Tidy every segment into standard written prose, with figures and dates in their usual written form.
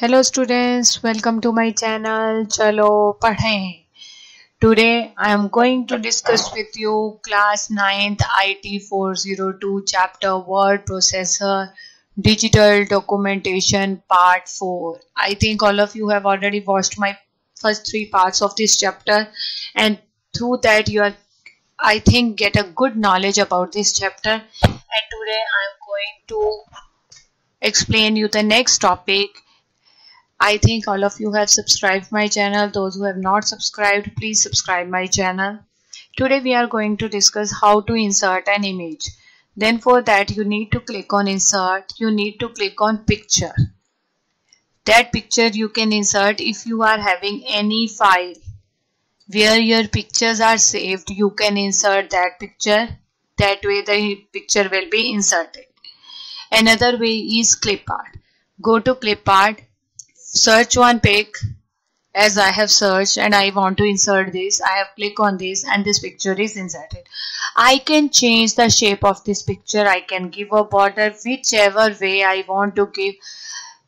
Hello students, welcome to my channel Chalo Padhein. Today I am going to discuss with you class 9th IT 402 chapter word processor digital documentation part 4. I think all of you have already watched my first 3 parts of this chapter, and through that you are, I think, get a good knowledge about this chapter. And today I am going to explain you the next topic. I think all of you have subscribed my channel. Those who have not subscribed, please subscribe my channel. Today we are going to discuss how to insert an image. Then for that you need to click on insert. You need to click on picture. That picture you can insert if you are having any file where your pictures are saved. You can insert that picture. That way the picture will be inserted. Another way is clip art. Go to clip art. Search one pic as I have searched and I want to insert this. I have clicked on this and this picture is inserted. I can change the shape of this picture. I can give a border whichever way I want to give.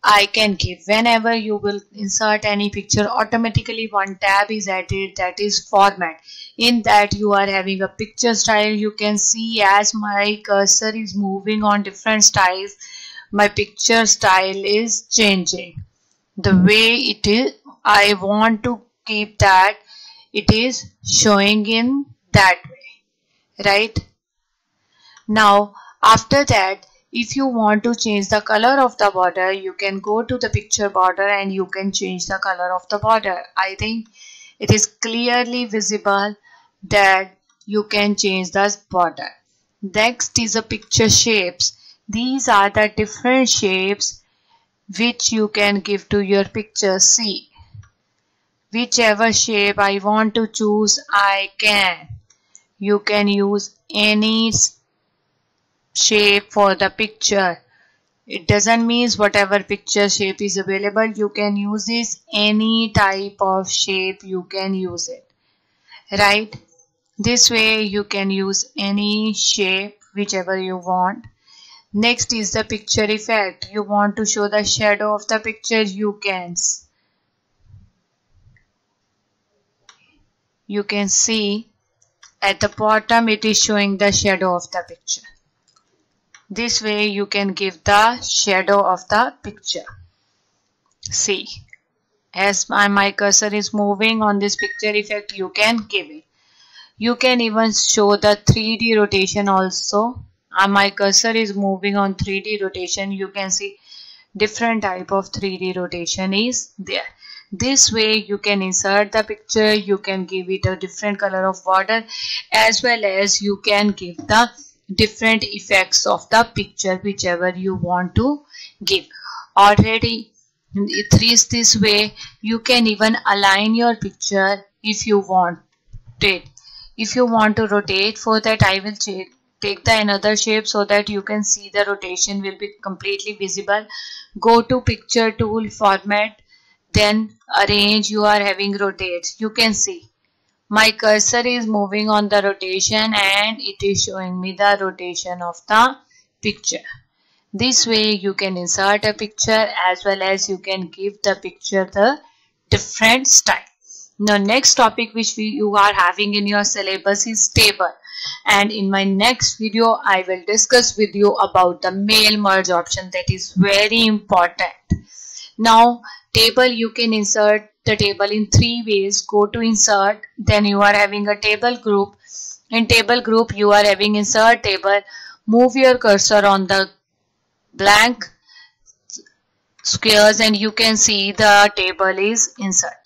I can give. Whenever you will insert any picture, automatically one tab is added, that is format. In that you are having a picture style. You can see as my cursor is moving on different styles, my picture style is changing. The way it is, I want to keep that, it is showing in that way, right? Now after that, if you want to change the color of the border, you can go to the picture border and you can change the color of the border. I think it is clearly visible that you can change the border. Next is the picture shapes. These are the different shapes which you can give to your picture. See, whichever shape I want to choose, I can. You can use any shape for the picture. It doesn't mean whatever picture shape is available, you can use this. Any type of shape you can use it, right? This way you can use any shape whichever you want. Next is the picture effect. You want to show the shadow of the picture, you can. You can see at the bottom it is showing the shadow of the picture. This way you can give the shadow of the picture. See, as my cursor is moving on this picture effect, you can give it. You can even show the 3D rotation also. My cursor is moving on 3D rotation. You can see different type of 3D rotation is there. This way you can insert the picture. You can give it a different color of border, as well as you can give the different effects of the picture whichever you want to give. Already it is this way. You can even align your picture if you want it. If you want to rotate, for that I will take the another shape so that you can see the rotation will be completely visible. Go to picture tool, format, then arrange. You are having rotate. You can see my cursor is moving on the rotation and it is showing me the rotation of the picture. This way you can insert a picture as well as you can give the picture the different style. Now next topic which you are having in your syllabus is table, and in my next video I will discuss with you about the mail merge option. That is very important. Now table, you can insert the table in 3 ways. Go to insert, then you are having a table group. In table group you are having insert table. Move your cursor on the blank squares and you can see the table is inserted.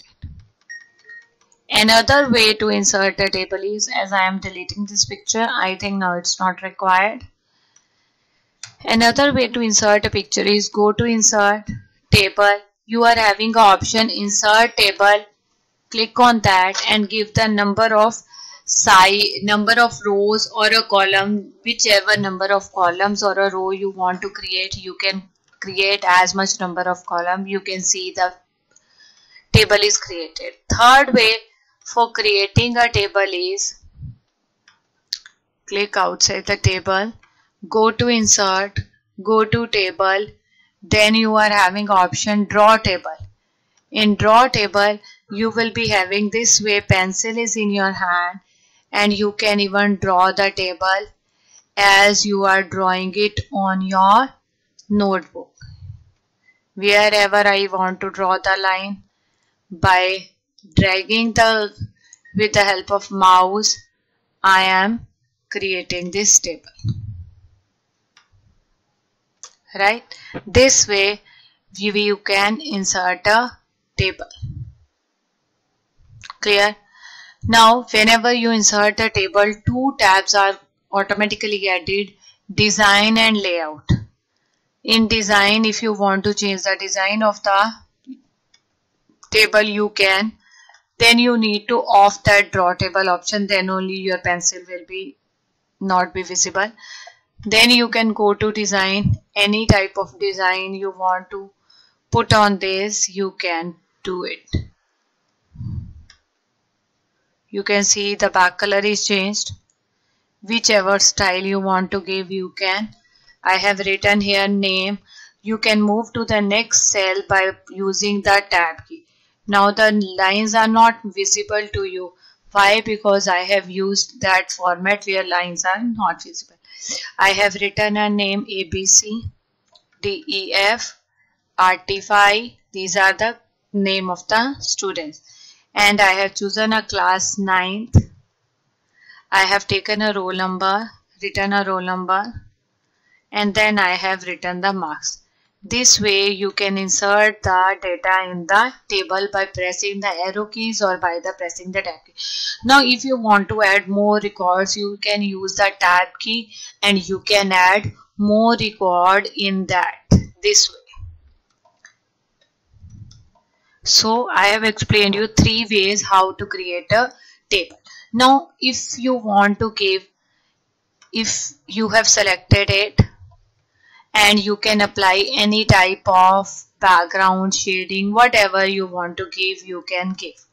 Another way to insert a table is, as I am deleting this picture, I think now it's not required. Another way to insert a picture is go to insert table. You are having an option insert table. Click on that and give the number of rows or a column, whichever number of columns or a row you want to create. You can create as much number of columns. You can see the table is created. Third way for creating a table is click outside the table, go to insert, go to table, Then you are having option draw table. In draw table, you will be having this way, pencil is in your hand and you can even draw the table as you are drawing it on your notebook. Wherever I want to draw the line, by dragging with the help of mouse, I am creating this table. Right? This way you can insert a table. Clear? Now whenever you insert a table, two tabs are automatically added, design and layout. In design, if you want to change the design of the table, you can. Then you need to off that draw table option, then only your pencil will not be visible. Then you can go to design, any type of design you want to put on this, you can do it. You can see the back color is changed. Whichever style you want to give, you can. I have written here name. You can move to the next cell by using the tab key. Now the lines are not visible to you. Why? Because I have used that format where lines are not visible. I have written a name ABC, DEF, RT5. These are the name of the students. And I have chosen a class 9th. I have taken a roll number, written a roll number, and then I have written the marks. This way you can insert the data in the table by pressing the arrow keys or by pressing the tab key. Now if you want to add more records, you can use the tab key and you can add more record in that this way. So I have explained you 3 ways how to create a table. Now if you want to give, if you have selected it, and you can apply any type of background, shading, whatever you want to give, you can give.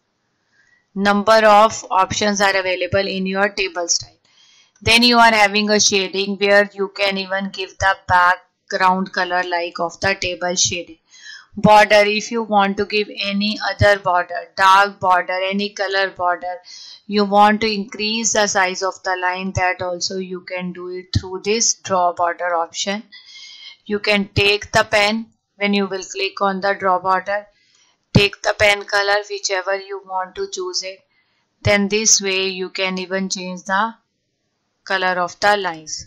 Number of options are available in your table style. Then you are having a shading where you can even give the background color like of the table shading. Border, if you want to give any other border, dark border, any color border, you want to increase the size of the line, that also you can do it through this draw border option. You can take the pen, when you will click on the draw border, take the pen color whichever you want to choose it. Then this way you can even change the color of the lines.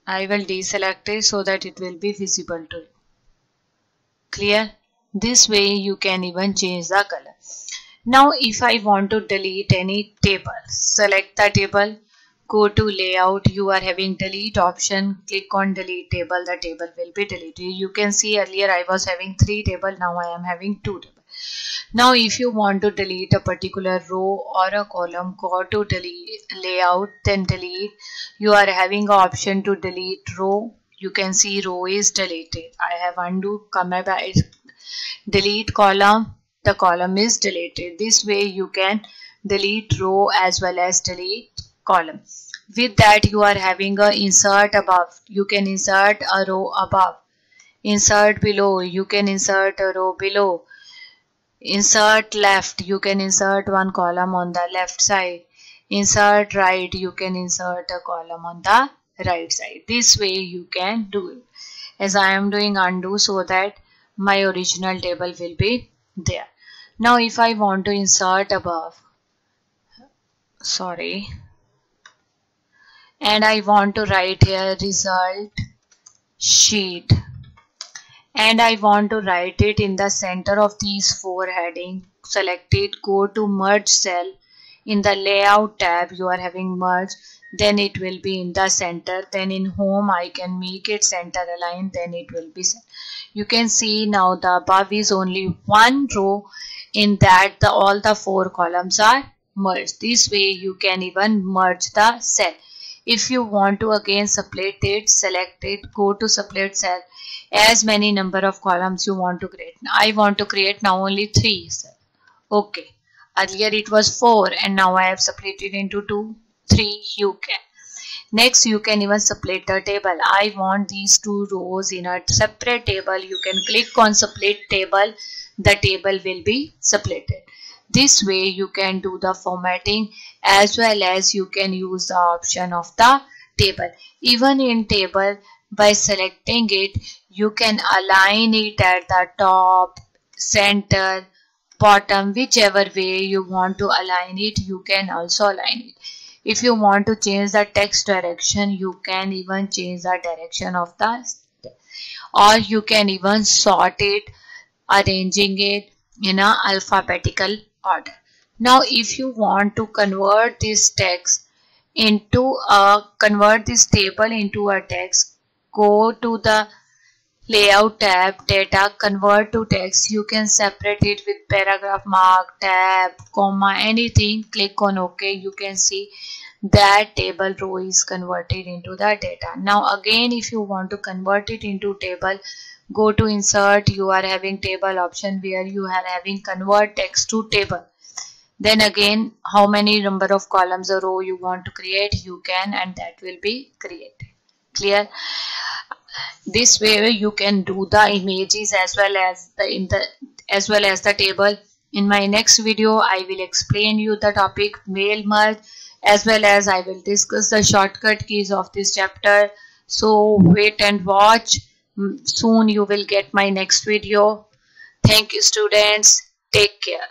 I will deselect it so that it will be visible to you. Clear? This way you can even change the color. Now if I want to delete any table, select the table, go to layout, you are having delete option, click on delete table, the table will be deleted. You can see earlier I was having 3 tables, now I am having 2 tables. Now if you want to delete a particular row or a column, go to delete layout, then delete. You are having an option to delete row. You can see row is deleted. I have undo, come back, delete column, the column is deleted. This way you can delete row as well as delete column. With that you are having a insert above. You can insert a row above. Insert below. You can insert a row below. Insert left. You can insert one column on the left side. Insert right. You can insert a column on the right side. This way you can do it. As I am doing undo so that my original table will be there. Now if I want to insert above, and I want to write here result sheet, and I want to write it in the center of these 4 headings. Select it, go to merge cell. In the layout tab you are having merge, then it will be in the center. Then in home I can make it center aligned, then it will be set. You can see now the above is only one row, in that all the 4 columns are merged. This way you can even merge the cell. If you want to again split it, select it, go to split cell, as many number of columns you want to create. I want to create now only 3 cells. Okay, earlier it was 4 and now I have split it into 2, 3. You can. Next, you can even split the table. I want these two rows in a separate table. You can click on split table. The table will be splitted. This way you can do the formatting as well as you can use the option of the table. Even in table, by selecting it, you can align it at the top, center, bottom, whichever way you want to align it, you can also align it. If you want to change the text direction, you can even change the direction of the, or you can even sort it, arranging it in a alphabetical order. Now if you want to convert this text into convert this table into a text, go to the layout tab, data, convert to text. You can separate it with paragraph mark, tab, comma, anything. Click on OK. You can see that table row is converted into the data. Now again, if you want to convert it into table, go to insert. You are having table option where you are having convert text to table. Then again, how many number of columns or row you want to create, you can, and that will be created. Clear? This way you can do the images as well as the table. In my next video, I will explain you the topic mail merge, as well as I will discuss the shortcut keys of this chapter. So wait and watch. Soon you will get my next video. Thank you, students. Take care.